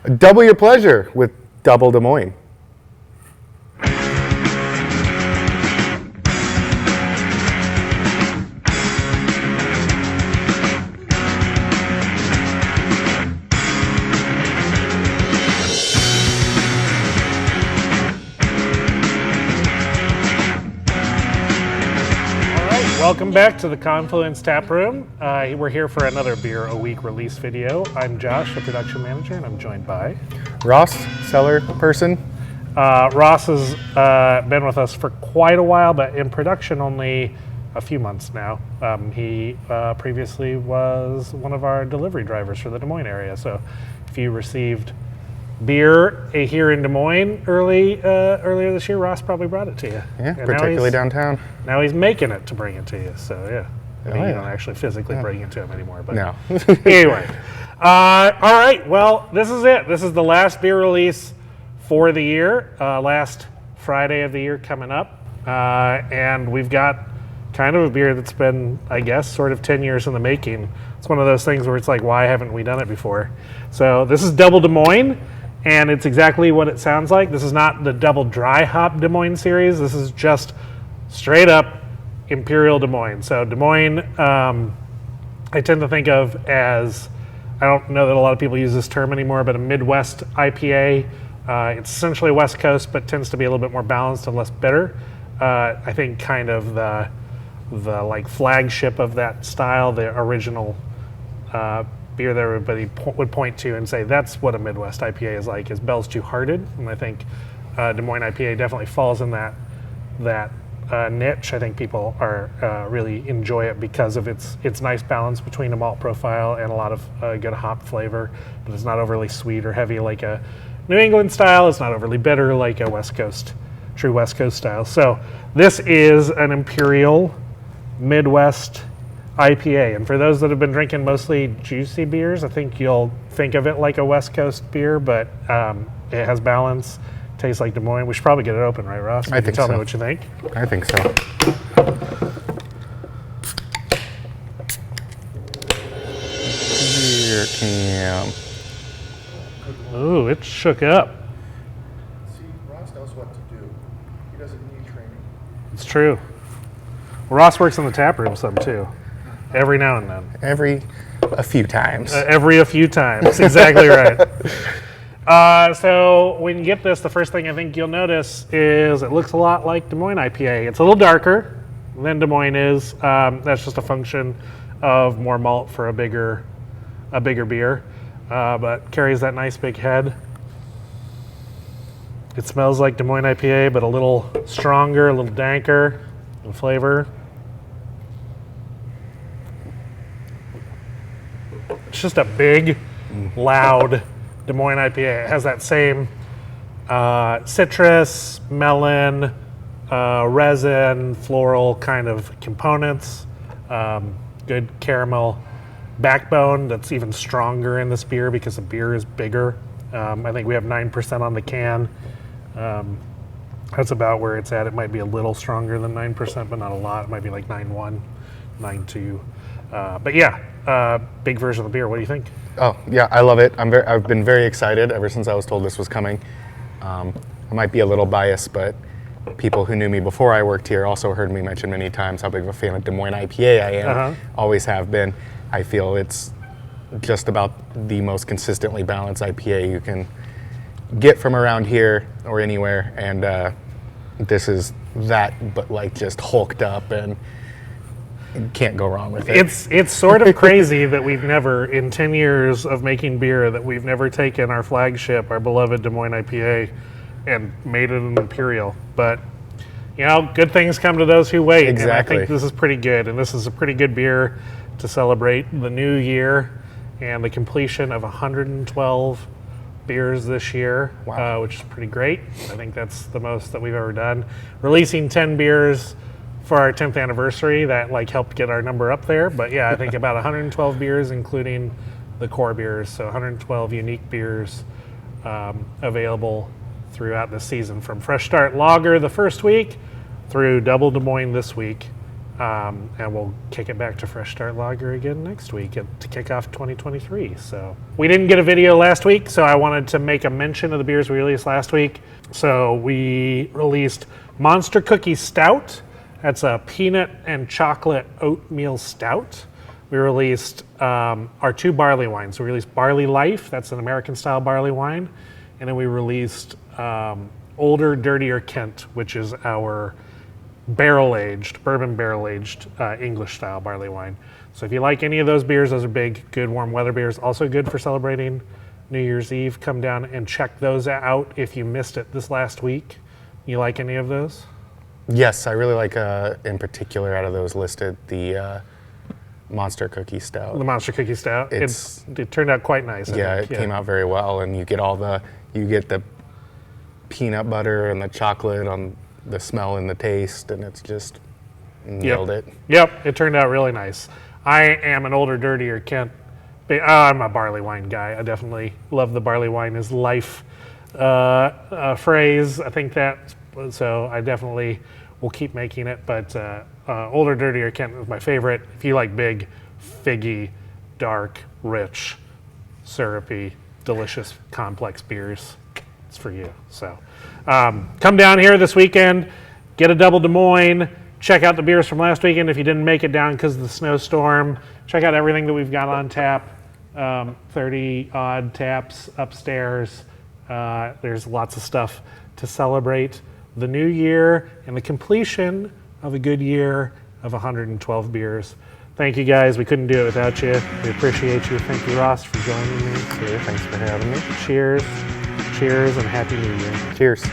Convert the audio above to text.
Double your pleasure with Double Des Moines. Welcome back to the Confluence Tap Room. We're here for another Beer a Week release video. I'm Josh, the production manager, and I'm joined by Ross, cellar person. Ross has been with us for quite a while, but in production only a few months now. He previously was one of our delivery drivers for the Des Moines area. So if you received beer here in Des Moines earlier this year, Ross probably brought it to you. Yeah, And particularly downtown. Now he's making it to bring it to you. So yeah, I mean, Oh, you yeah. don't actually physically bring it to him anymore. But No. anyway, all right. Well, this is it. This is the last beer release for the year. Last Friday of the year coming up, and we've got kind of a beer that's been, I guess, sort of 10 years in the making. It's one of those things where it's like, why haven't we done it before? So this is Double Des Moines. And it's exactly what it sounds like. This is not the double dry hop Des Moines series. This is just straight up Imperial Des Moines. So Des Moines, I tend to think of as, I don't know that a lot of people use this term anymore, but a Midwest IPA. It's essentially West Coast, but tends to be a little bit more balanced and less bitter. I think kind of the like flagship of that style, the original beer that everybody would point to and say that's what a Midwest IPA is like, is Bell's Two Hearted, and I think Des Moines IPA definitely falls in that niche. I think people are really enjoy it because of its nice balance between a malt profile and a lot of good hop flavor, but it's not overly sweet or heavy like a New England style. It's not overly bitter like a true West Coast style. So this is an Imperial Midwest IPA, and for those that have been drinking mostly juicy beers, I think you'll think of it like a West Coast beer, but it has balance, tastes like Des Moines. We should probably get it open, right, Ross? I think Tell so. me what you think. I think so. Beer can. Ooh, it shook up. See, Ross knows what to do. He doesn't need training. It's true. Well, Ross works in the tap room some too, every now and then. A few times. Every a few times, exactly right. So when you get this, the first thing I think you'll notice is it looks a lot like Des Moines IPA. It's a little darker than Des Moines is. That's just a function of more malt for a bigger beer, but carries that nice big head. It smells like Des Moines IPA, but a little stronger, a little danker in flavor. It's just a big, loud Des Moines IPA. It has that same citrus, melon, resin, floral kind of components. Good caramel backbone that's even stronger in this beer because the beer is bigger. I think we have 9% on the can. That's about where it's at. It might be a little stronger than 9%, but not a lot. It might be like 9.1, 9.2. But yeah, big version of the beer. What do you think? Oh yeah, I love it. I've been very excited ever since I was told this was coming. I might be a little biased, but people who knew me before I worked here also heard me mention many times how big of a fan of Des Moines IPA I am. Always have been. I feel it's just about the most consistently balanced IPA you can get from around here or anywhere, and this is that, but like just hulked up, and can't go wrong with it. It's sort of crazy that we've never, in 10 years of making beer, that we've never taken our flagship, our beloved Des Moines IPA, and made it an Imperial. But, you know, good things come to those who wait. Exactly. And I think this is pretty good, and this is a pretty good beer to celebrate the new year and the completion of 112 beers this year, Wow. Which is pretty great. I think that's the most that we've ever done. Releasing 10 beers for our 10th anniversary, that like helped get our number up there. But yeah, I think about 112 beers, including the core beers. So 112 unique beers available throughout the season, from Fresh Start Lager the first week through Double Des Moines this week. And we'll kick it back to Fresh Start Lager again next week to kick off 2023. So we didn't get a video last week, so I wanted to make a mention of the beers we released last week. So we released Monster Cookie Stout. That's a peanut and chocolate oatmeal stout. We released our 2 barley wines. We released Barley Life. That's an American-style barley wine. And then we released Older, Dirtier Kent, which is our bourbon barrel-aged English-style barley wine. So if you like any of those beers, those are big, good warm weather beers. Also good for celebrating New Year's Eve. Come down and check those out if you missed it this last week. You like any of those? Yes, I really like, in particular, out of those listed, the Monster Cookie Stout. The Monster Cookie Stout. It turned out quite nice. I think. It came out very well, and you get the peanut butter and the chocolate on the smell and the taste, and it's just nailed it. Yep, it turned out really nice. I am an Older, Dirtier Kent. I'm a barley wine guy. I definitely love the barley wine is life phrase. I think that, so I definitely will keep making it, but Older, Dirtier Kent is my favorite. If you like big, figgy, dark, rich, syrupy, delicious, complex beers, it's for you. So come down here this weekend, get a double Des Moines, check out the beers from last weekend. If you didn't make it down because of the snowstorm, check out everything that we've got on tap. 30 odd taps upstairs. There's lots of stuff to celebrate the new year and the completion of a good year of 112 beers. Thank you guys. We couldn't do it without you. We appreciate you. Thank you, Ross, for joining me. Thanks for having me. Cheers. Cheers and Happy New Year. Cheers.